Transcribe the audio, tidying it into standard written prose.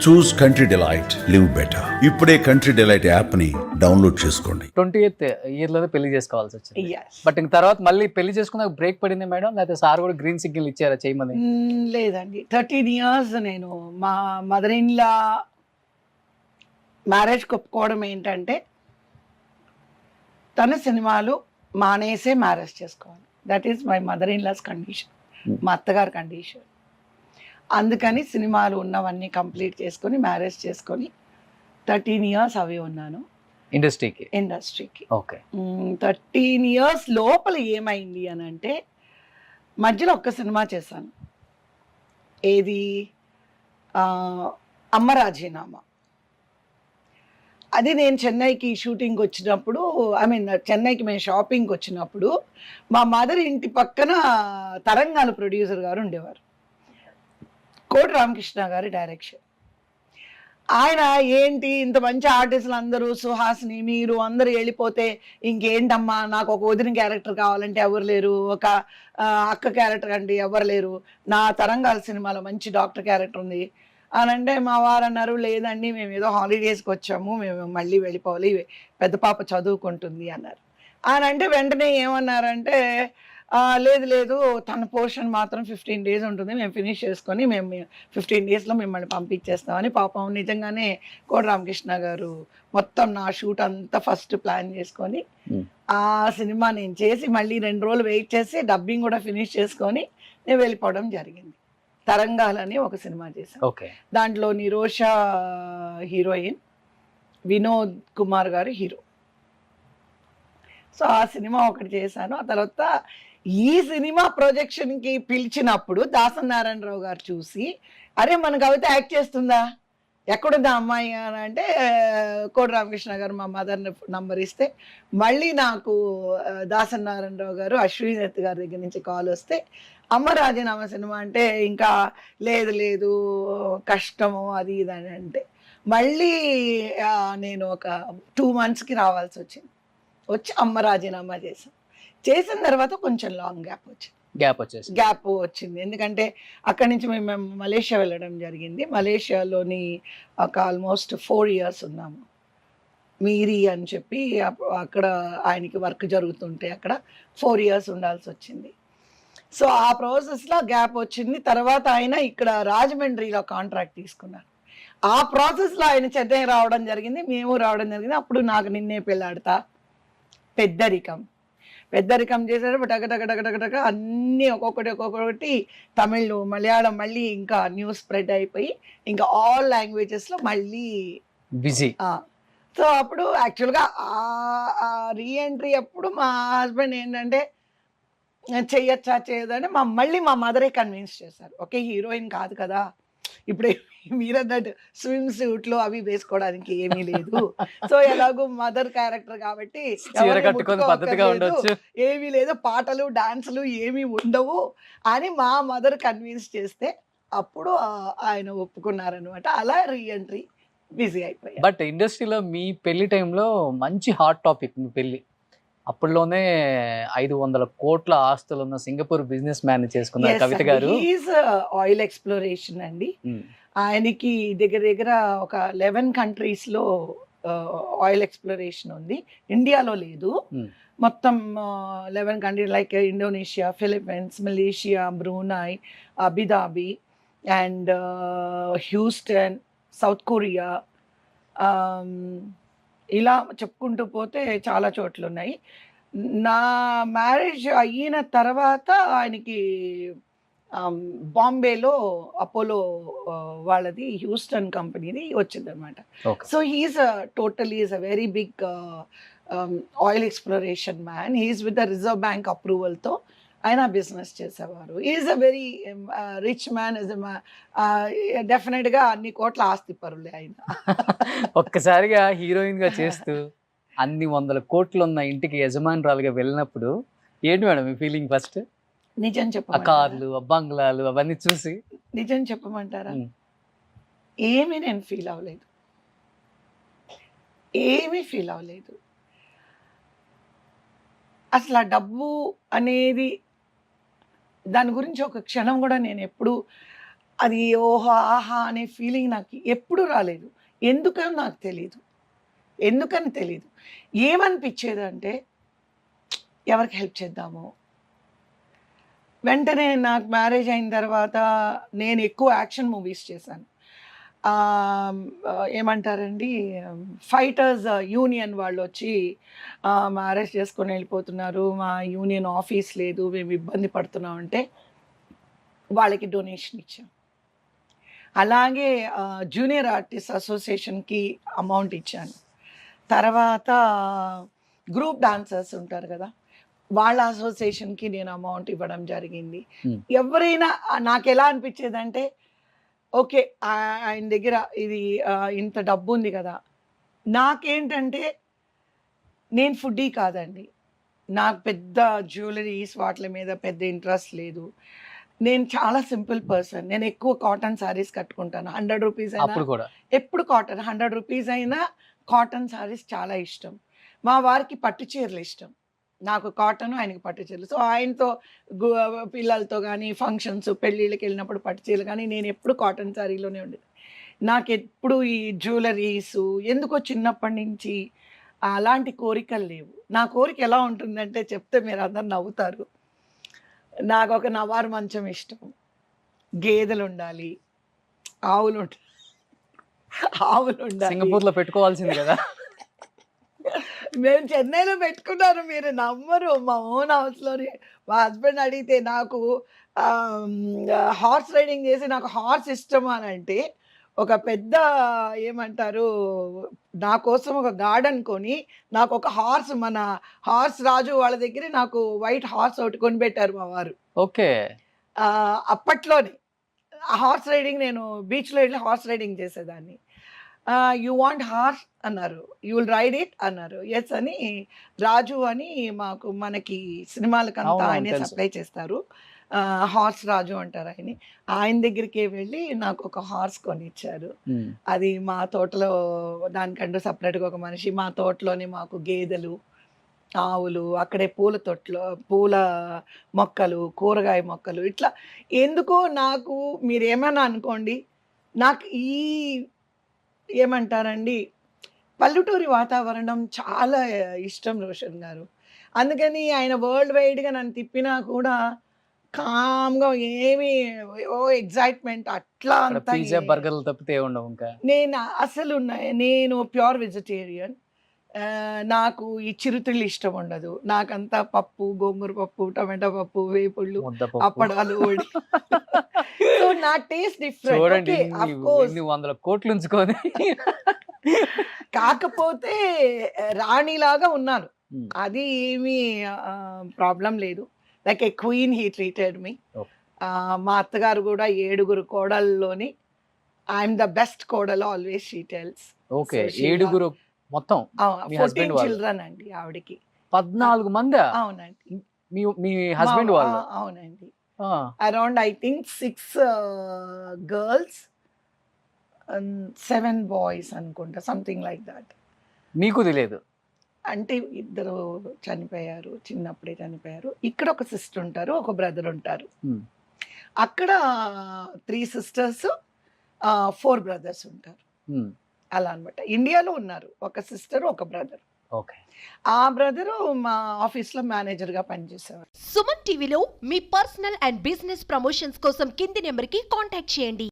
చూస్ country delight, live better. ఇప్పుడే country delight app ని download చేసుకోండి. 28th ఇయర్లోనే పెళ్లి చేసుకోవాల్సి వచ్చింది. Yes. బట్ ఇంక తర్వాత మళ్ళీ పెళ్లి చేసుకున్నాక బ్రేక్ పడింది మేడం, లేకపోతే సార్ కూడా గ్రీన్ సిగ్నల్ ఇచ్చారా చేయమని? లేదండి, 13 years నేను మా మదర్ ఇన్ లా మ్యారేజ్ ఒప్పుకోవడం ఏంటంటే తన సినిమాలు మానేసే మ్యారేజ్ చేసుకోవాలి. That is my mother in law condition, మా అత్తగారి కండిషన్. అందుకని సినిమాలు ఉన్నవన్నీ కంప్లీట్ చేసుకొని మ్యారేజ్ చేసుకొని 13 years అవి ఉన్నాను ఇండస్ట్రీకి. ఓకే. 13 years లోపల ఏమైంది అని అంటే మధ్యలో ఒక్క సినిమా చేశాను. ఏది అమ్మ రాజీనామా. అది నేను చెన్నైకి షూటింగ్కి వచ్చినప్పుడు, చెన్నైకి మేము షాపింగ్కి వచ్చినప్పుడు మా మదర్ ఇంటి పక్కన తరంగాలు ప్రొడ్యూసర్ గారు ఉండేవారు, కోటి రామకృష్ణ గారి డైరెక్షన్. ఆయన ఏంటి ఇంత మంచి ఆర్టిస్టులు అందరూ, సుహాసిని మీరు అందరూ వెళ్ళిపోతే ఇంకేంటమ్మా, నాకు ఒక వదిన క్యారెక్టర్ కావాలంటే ఎవరు లేరు, ఒక అక్క క్యారెక్టర్ అంటే ఎవరు లేరు, నా తరంగాల సినిమాలో మంచి డాక్టర్ క్యారెక్టర్ ఉంది అని అంటే మా వారు అన్నారు, లేదండి మేము ఏదో హాలిడేస్కి వచ్చాము, మేము మళ్ళీ వెళ్ళిపోవాలి, పెద్ద పాప చదువుకుంటుంది అన్నారు. అని అంటే వెంటనే ఏమన్నారంటే లేదు తన పోర్షన్ మాత్రం 15 days ఉంటుంది, మేము ఫినిష్ చేసుకొని మేము 15 daysలో మిమ్మల్ని పంపించేస్తామని. పాపం నిజంగానే కోటి రామకృష్ణ గారు మొత్తం నా షూట్ అంతా ఫస్ట్ ప్లాన్ చేసుకొని ఆ సినిమా నేను చేసి మళ్ళీ 2 రోజులు వెయిట్ చేసి డబ్బింగ్ కూడా ఫినిష్ చేసుకొని నేను వెళ్ళిపోవడం జరిగింది. తరంగాలని ఒక సినిమా చేశాను. దాంట్లో నిరోషా హీరోయిన్, వినోద్ కుమార్ గారు హీరో. సో ఆ సినిమా ఒకటి చేశాను. ఆ తర్వాత ఈ సినిమా ప్రొజెక్షన్కి పిలిచినప్పుడు దాసరి నారాయణరావు గారు చూసి, అరే మన కవిత యాక్ట్ చేస్తుందా, ఎక్కడుందా అమ్మాయి అని అంటే కోటి రామకృష్ణ గారు మా మదర్ నంబర్ ఇస్తే మళ్ళీ నాకు దాసరి నారాయణరావు గారు అశ్వినీదత్ గారి దగ్గర నుంచి కాల్ వస్తే, అమ్మ రాజీనామా సినిమా అంటే ఇంకా లేదు కష్టము అది ఇది అని అంటే మళ్ళీ నేను ఒక 2 monthsకి రావాల్సి వచ్చి అమ్మ రాజీనామా చేసిన తర్వాత కొంచెం లాంగ్ గ్యాప్ వచ్చింది. ఎందుకంటే అక్కడి నుంచి మేము మలేషియా వెళ్ళడం జరిగింది. మలేషియాలోని ఒక ఆల్మోస్ట్ 4 years ఉన్నాము. మీరి అని చెప్పి అక్కడ ఆయనకి వర్క్ జరుగుతుంటే అక్కడ 4 years ఉండాల్సి వచ్చింది. సో ఆ ప్రాసెస్లో గ్యాప్ వచ్చింది. తర్వాత ఆయన ఇక్కడ రాజమండ్రిలో కాంట్రాక్ట్ తీసుకున్నారు. ఆ ప్రాసెస్లో ఆయన చెన్నై రావడం జరిగింది, మేము రావడం జరిగింది. అప్పుడు నాకు నిన్నే పెళ్ళాడతా, పెద్దరికం చేశారు. టక అన్నీ ఒక్కొక్కటి తమిళ్, మలయాళం, మళ్ళీ ఇంకా న్యూస్ స్ప్రెడ్ అయిపోయి ఇంకా ఆల్ లాంగ్వేజెస్లో మళ్ళీ బిజీ. సో అప్పుడు యాక్చువల్గా రీఎంట్రీ అప్పుడు మా హస్బెండ్ ఏంటంటే చెయ్యొచ్చా చేయదని మళ్ళీ మా మదరే కన్విన్స్ చేశారు. ఓకే, హీరోయిన్ కాదు కదా, ఇప్పుడు మీరన్నట్టు స్విమ్ సూట్లు అవి వేసుకోవడానికి ఏమీ లేదు, సో ఎలాగో మదర్ క్యారెక్టర్ కాబట్టి ఏమీ లేదు, పాటలు డాన్సులు ఏమీ ఉండవు అని మా మదర్ కన్విన్స్ చేస్తే అప్పుడు ఆయన ఒప్పుకున్నారనమాట. అలా రీఎంట్రీ బిజీ అయిపోయాయి. బట్ ఇండస్ట్రీలో మీ పెళ్లి టైంలో మంచి హాట్ టాపిక్ మీ పెళ్లి. అప్పుడులోనే 500 కోట్ల ఆస్తులు ఉన్న సింగపూర్ బిజినెస్ మ్యాన్ చేసుకున్నారు కవిత గారు. ఆయిల్ ఎక్స్ప్లోరేషన్ అండి. ఆయనకి దగ్గర ఒక 11 countriesలో ఆయిల్ ఎక్స్ప్లోరేషన్ ఉంది. ఇండియాలో లేదు, మొత్తం 11 countries like Indonesia, Philippines, Malaysia, Brunei, Abu Dhabi and Houston, south Korea, ఇలా చెప్పుకుంటూ పోతే చాలా చోట్ల ఉన్నాయి. నా మ్యారేజ్ అయిన తర్వాత ఆయనకి బాంబేలో అపోలో వాళ్ళది హ్యూస్టన్ కంపెనీది వచ్చిందనమాట. So he is is a very big oil exploration man. He is with the reserve bank అప్రూవల్తో ఆయన బిజినెస్ చేసేవారు. Is a very rich man. డెఫినెట్గా అన్ని కోట్ల ఆస్తి పరులే ఆయన. ఒక్కసారిగా హీరోయిన్గా చేస్తూ అన్ని 100 కోట్లు ఉన్న ఇంటికి యజమానురాలుగా వెళ్ళినప్పుడు ఏంటి మేడం మీ ఫీలింగ్? ఫస్ట్ నిజం ఆ కార్లు, ఆ బంగ్లాలు అవన్నీ చూసి నిజం చెప్పమంటారా, ఏమీ నేను ఫీల్ అవ్వలేదు, అసలు ఆ డబ్బు అనేది దాని గురించి ఒక క్షణం కూడా నేను ఎప్పుడు అది ఓహో ఆహా అనే ఫీలింగ్ నాకు ఎప్పుడు రాలేదు. ఎందుకని నాకు తెలీదు. ఏమనిపించేదంటే ఎవరికి హెల్ప్ చేద్దాము. వెంటనే నాకు మ్యారేజ్ అయిన తర్వాత నేను ఎక్కువ యాక్షన్ మూవీస్ చేశాను. ఏమంటారండి, ఫైటర్స్ యూనియన్ వాళ్ళొచ్చి మ్యారేజ్ చేసుకొని వెళ్ళిపోతున్నారు, మా యూనియన్ ఆఫీస్ లేదు, మేము ఇబ్బంది పడుతున్నాం అంటే వాళ్ళకి డొనేషన్ ఇచ్చాం. అలాగే జూనియర్ ఆర్టిస్ట్ అసోసియేషన్కి అమౌంట్ ఇచ్చాను. తర్వాత గ్రూప్ డాన్సర్స్ ఉంటారు కదా, వాళ్ళ అసోసియేషన్కి నేను అమౌంట్ ఇవ్వడం జరిగింది. ఎవరైనా నాకు ఎలా అనిపించేదంటే ఓకే ఆయన దగ్గర ఇది ఇంత డబ్బు ఉంది కదా. నాకేంటంటే నేను ఫుడ్డీ కాదండి, నాకు పెద్ద జ్యువెలరీస్ వాటి మీద పెద్ద ఇంట్రెస్ట్ లేదు. నేను చాలా సింపుల్ పర్సన్. నేను ఎక్కువ కాటన్ శారీస్ కట్టుకుంటాను. 100 రూపీస్ అయినా అప్పుడు కూడా ఎప్పుడు కాటన్, 100 రూపీస్ అయినా కాటన్ శారీస్ చాలా ఇష్టం. మా వారికి పట్టు చీరలు ఇష్టం, నాకు కాటన్, ఆయనకి పట్టు చీరలు. సో ఆయనతో పిల్లలతో కానీ ఫంక్షన్స్ పెళ్ళిళ్ళకి వెళ్ళినప్పుడు పట్టు చీరలు, కానీ నేను ఎప్పుడు కాటన్ శారీలోనే ఉండేది. నాకు ఎప్పుడు ఈ జ్యువెలరీస్ ఎందుకో చిన్నప్పటి నుంచి అలాంటి కోరికలు లేవు. నా కోరిక ఎలా ఉంటుందంటే చెప్తే మీరు అందరు నవ్వుతారు. నాకు ఒక నవారు మంచం ఇష్టం, గేదెలు ఉండాలి, ఆవులు ఉండాలి. సింగపూర్లో పెట్టుకోవాల్సింది కదా. మేము చెన్నైలో పెట్టుకున్నాను, మీరు నమ్మరు. మా ఓన్ హౌస్లోని మా హస్బెండ్ అడిగితే నాకు హార్స్ రైడింగ్ చేసి నాకు హార్స్ ఇష్టం అని అంటే ఒక పెద్ద ఏమంటారు నా కోసం ఒక గార్డెన్ కొని నాకు ఒక హార్స్, మన హార్స్ రాజు వాళ్ళ దగ్గర నాకు వైట్ హార్స్ ఒకటి కొనిపెట్టారు మా వారు. ఓకే, అప్పట్లోనే హార్స్ రైడింగ్ నేను బీచ్లో వెళ్ళి హార్స్ రైడింగ్ చేసేదాన్ని. యూ వాంట్ హార్స్ అన్నారు, యూ విల్ రైడ్ ఇట్ అన్నారు. ఎస్ అని రాజు అని మనకి సినిమాలకంతా ఆయనే సప్లై చేస్తారు, హార్స్ రాజు అంటారు ఆయన దగ్గరికి వెళ్ళి నాకు ఒక హార్స్ కొనిచ్చారు. అది మా తోటలో దానికంటూ సపరేట్గా ఒక మనిషి, మా తోటలోనే మాకు గేదెలు, ఆవులు, అక్కడే పూల తోటలో పూల మొక్కలు, కూరగాయ మొక్కలు, ఇట్లా ఎందుకో నాకు మీరేమన్నా అనుకోండి, నాకు ఈ ఏమంటారండి పల్లెటూరి వాతావరణం చాలా ఇష్టం రోషన్ గారు. అందుకని ఆయన వరల్డ్ వైడ్గా నన్ను తిప్పినా కూడా కామ్గా ఏమి ఎగ్జైట్మెంట్ అట్లా అంతా బర్గర్లు తప్పితే ఉండవు. ఇంకా నేను ప్యూర్ వెజిటేరియన్. నాకు ఈ చిరుతిళ్ళు ఇష్టం ఉండదు. నాకంతా పప్పు, గోంగూర పప్పు, టమాటా పప్పు, వేపుళ్ళు, అప్పడాలు, సో నా టేస్ట్ డిఫరెంట్. 100 కోట్లు ఉంచుకొని కాకపోతే రాణిలాగా ఉన్నాను, అది ఏమీ ప్రాబ్లం లేదు. Like A queen he treated me. మా అత్తగారు కూడా 7 కోడల్లోని ఐఎమ్ ద బెస్ట్ కోడలు ఆల్వేస్ షీ టెల్స్. ఓకే, 7 మొత్తం 14 చిల్డ్రన్ అండి ఆవిడకి. 14 మంది? అవునండి. మీ హస్బెండ్ వాళ్ళు? అవునండి. Around I think 6 girls and 7 boys అనుకుంటా, సంథింగ్ లైక్ దాట్. మీకు తెలియదు అంటే ఇద్దరు చనిపోయారు, చిన్నప్పుడే చనిపోయారు. ఇక్కడ ఒక సిస్టర్ ఉంటారు, ఒక బ్రదర్ ఉంటారు. అక్కడ 3 సిస్టర్స్ 4 బ్రదర్స్ ఉంటారు. అలా అనమాట. ఇండియాలో ఉన్నారు ఒక సిస్టర్, ఒక బ్రదర్. ఓకే, ఆ బ్రదరు మా ఆఫీస్లో మేనేజర్గా పనిచేసేవారు. సుమన్ టీవీలో మీ పర్సనల్ అండ్ బిజినెస్ ప్రమోషన్స్ కోసం కింది నెంబర్కి కాంటాక్ట్ చేయండి.